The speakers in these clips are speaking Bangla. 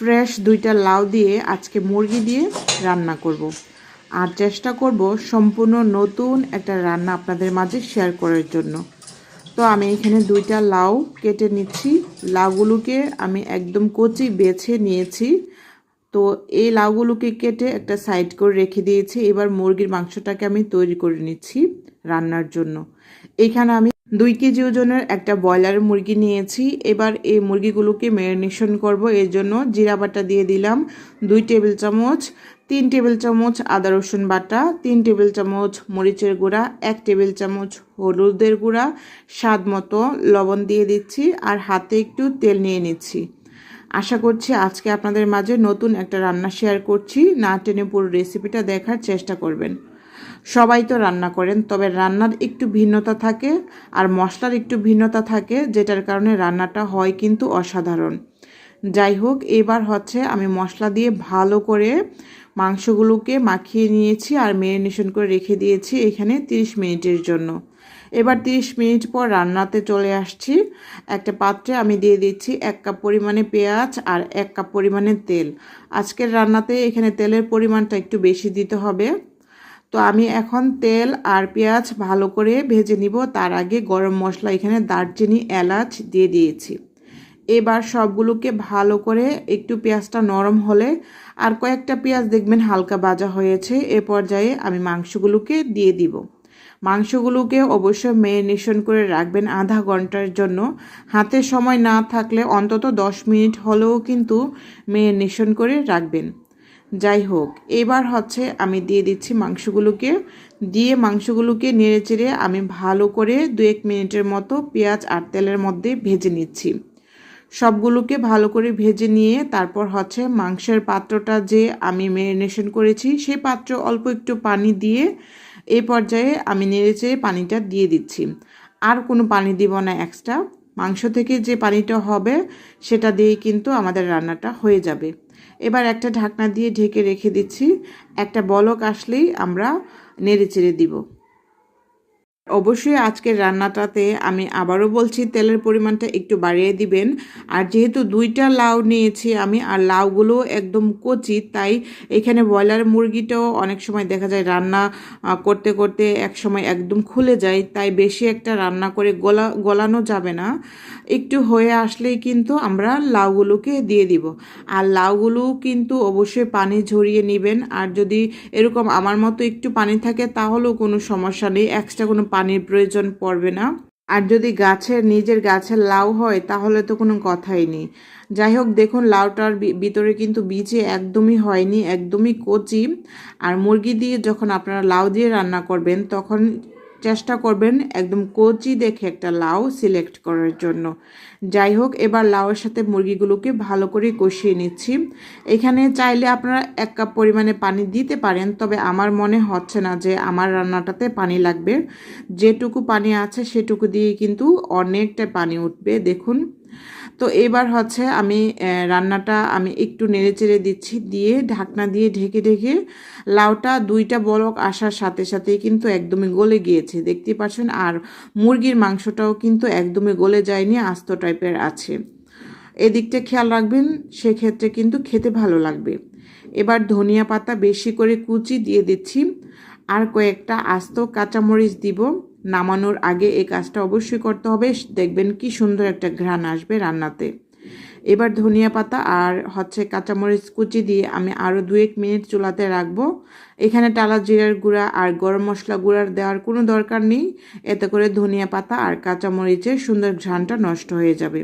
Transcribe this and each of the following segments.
ফ্রেশ 2টা লাউ দিয়ে আজকে মুরগি দিয়ে রান্না করব। আর চেষ্টা করব সম্পূর্ণ নতুন একটা রান্না আপনাদের মাঝে শেয়ার করার জন্য। তো আমি এখানে 2টা লাউ কেটে নিচ্ছি। লাউগুলোকে আমি একদম কচি বেছে নিয়েছি। তো এই লাউগুলোকে কেটে একটা সাইড করে রেখে দিয়েছি। এবার মুরগির মাংসটাকে আমি তৈরি করে নিচ্ছি রান্নার জন্য। এখানে আমি 2 কেজি ওজনের একটা ব্রয়লার মুরগি নিয়েছি। এবার এই মুরগিগুলোকে ম্যারিনেশন করব। এর জন্য জিরা বাটা দিয়ে দিলাম 2 টেবিল চামচ, 3 টেবিল চামচ আদা রসুন বাটা, 3 টেবিল চামচ মরিচের গুঁড়া, 1 টেবিল চামচ হলুদের গুঁড়া, স্বাদ মতো লবণ দিয়ে দিচ্ছি আর হাতে একটু তেল নিয়ে নিচ্ছি। আশা করছি আজকে আপনাদের মাঝে নতুন একটা রান্না শেয়ার করছি। না টেনে পুরো রেসিপিটা দেখার চেষ্টা করবেন। সবাই তো রান্না করেন, তবে রান্নার একটু ভিন্নতা থাকে আর মশলার একটু ভিন্নতা থাকে, যেটার কারণে রান্নাটা হয় কিন্তু অসাধারণ। যাই হোক, এবার হচ্ছে আমি মশলা দিয়ে ভালো করে মাংসগুলোকে মাখিয়ে নিয়েছি আর ম্যারিনেশন করে রেখে দিয়েছি এখানে 30 মিনিটের জন্য। এবার 30 মিনিট পর রান্নাতে চলে আসছি। একটা পাত্রে আমি দিয়ে দিচ্ছি 1 কাপ পরিমাণে পেঁয়াজ আর 1 কাপ পরিমাণে তেল। আজকের রান্নাতে এখানে তেলের পরিমাণটা একটু বেশি দিতে হবে। তো আমি এখন তেল আর পেঁয়াজ ভালো করে ভেজে নিব। তার আগে গরম মশলা এখানে দারচিনি এলাচ দিয়ে দিয়েছি। এবার সবগুলোকে ভালো করে একটু পেঁয়াজটা নরম হলে আর কয়েকটা পেঁয়াজ দেখবেন হালকা ভাজা হয়েছে, এ পর্যায়ে আমি মাংসগুলোকে দিয়ে দিব। মাংসগুলোকে অবশ্যই ম্যারিনেশন করে রাখবেন আধা ঘন্টার জন্য। হাতে সময় না থাকলে অন্তত 10 মিনিট হলেও কিন্তু ম্যারিনেশন করে রাখবেন। যাই হোক, এবার হচ্ছে আমি দিয়ে দিচ্ছি মাংসগুলোকে নেড়েচেড়ে আমি ভালো করে 2-1 মিনিটের মতো পেঁয়াজ আর তেলের মধ্যে ভেজে নিচ্ছি। সবগুলোকে ভালো করে ভেজে নিয়ে তারপর হচ্ছে মাংসের পাত্রটা যে আমি ম্যারিনেশন করেছি সেই পাত্রে অল্প একটু পানি দিয়ে এই পর্যায়ে আমি নেড়েচেড়ে পানিটা দিয়ে দিচ্ছি। আর কোনো পানি দিব না এক্সট্রা। মাংস থেকে যে পানিটা হবে সেটা দিয়েই কিন্তু আমাদের রান্নাটা হয়ে যাবে। এবার একটা ঢাকনা দিয়ে ঢেকে রেখে দিচ্ছি। একটা বলক আসলেই আমরা নেড়েচেড়ে দিব। অবশ্যই আজকের রান্নাটাতে আমি আবারও বলছি তেলের পরিমাণটা একটু বাড়িয়ে দিবেন। আর যেহেতু 2টা লাউ নিয়েছি আমি, আর লাউগুলো একদম কচি, তাই এখানে ব্রয়লার মুরগিটাও অনেক সময় দেখা যায় রান্না করতে করতে এক সময় একদম খুলে যায়, তাই বেশি একটা রান্না করে গলানো যাবে না। একটু হয়ে আসলেই কিন্তু আমরা লাউগুলোকে দিয়ে দিব। আর লাউগুলো কিন্তু অবশ্যই পানি ঝরিয়ে নেবেন। আর যদি এরকম আমার মতো একটু পানি থাকে তাহলেও কোনো সমস্যা নেই, এক্সট্রা কোনো পানির প্রয়োজন পড়বে না। আর যদি নিজের গাছের লাউ হয় তাহলে তো কোনো কথাই নেই। যাই হোক, দেখুন লাউটার ভিতরে কিন্তু বীজে একদমই হয়নি, একদমই কচি। আর মুরগি দিয়ে যখন আপনারা লাউ দিয়ে রান্না করবেন তখন চেষ্টা করবেন একদম কচি দেখে একটা লাউ সিলেক্ট করার জন্য। যাই হোক, এবার লাউয়ের সাথে মুরগিগুলোকে ভালো করে কষিয়ে নিচ্ছি। এখানে চাইলে আপনারা 1 কাপ পরিমাণে পানি দিতে পারেন, তবে আমার মনে হচ্ছে না যে আমার রান্নাটাতে পানি লাগবে। যেটুকু পানি আছে সেটুকু দিয়ে কিন্তু অনেকটা পানি উঠবে, দেখুন। তো এবার হচ্ছে আমি রান্নাটা আমি একটু নেড়েচেড়ে দিচ্ছি, দিয়ে ঢাকনা দিয়ে ঢেকে ঢেকে লাউটা 2টা বলক আসার সাথে সাথেই কিন্তু একদমই গলে গিয়েছে, দেখতে পাচ্ছেন। আর মুরগির মাংসটাও কিন্তু একদমই গলে যায়নি, আস্ত টাইপের আছে। এদিকটা খেয়াল রাখবেন, সেক্ষেত্রে কিন্তু খেতে ভালো লাগবে। এবার ধনিয়া পাতা বেশি করে কুচি দিয়ে দিচ্ছি আর কয়েকটা আস্ত কাঁচামরিচ দিব। নামানোর আগে এই কাজটা অবশ্যই করতে হবে, দেখবেন কি সুন্দর একটা ঘ্রাণ আসবে রান্নাতে। এবার ধনিয়া পাতা আর হচ্ছে কাঁচামরিচ কুচি দিয়ে আমি আরও 2-1 মিনিট চুলাতে রাখবো। এখানে টালা জিরার গুঁড়া আর গরম মশলা গুঁড়ার দেওয়ার কোনো দরকার নেই, এতে করে ধনিয়া পাতা আর কাঁচামরিচের সুন্দর ঘ্রাণটা নষ্ট হয়ে যাবে।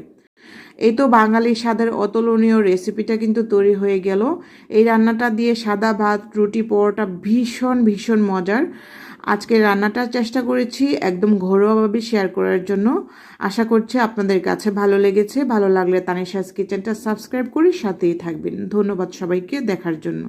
এই তো বাঙালি স্বাদের অতুলনীয় রেসিপিটা কিন্তু তৈরি হয়ে গেল। এই রান্নাটা দিয়ে সাদা ভাত, রুটি, পরোটা ভীষণ ভীষণ মজার। আজকে রান্নাটা চেষ্টা করেছি একদম ঘরোয়াভাবে শেয়ার করার জন্য। আশা করছি আপনাদের কাছে ভালো লেগেছে। ভালো লাগলে তানিশাস কিচেনটা সাবস্ক্রাইব করে সাথেই থাকবেন। ধন্যবাদ সবাইকে দেখার জন্য।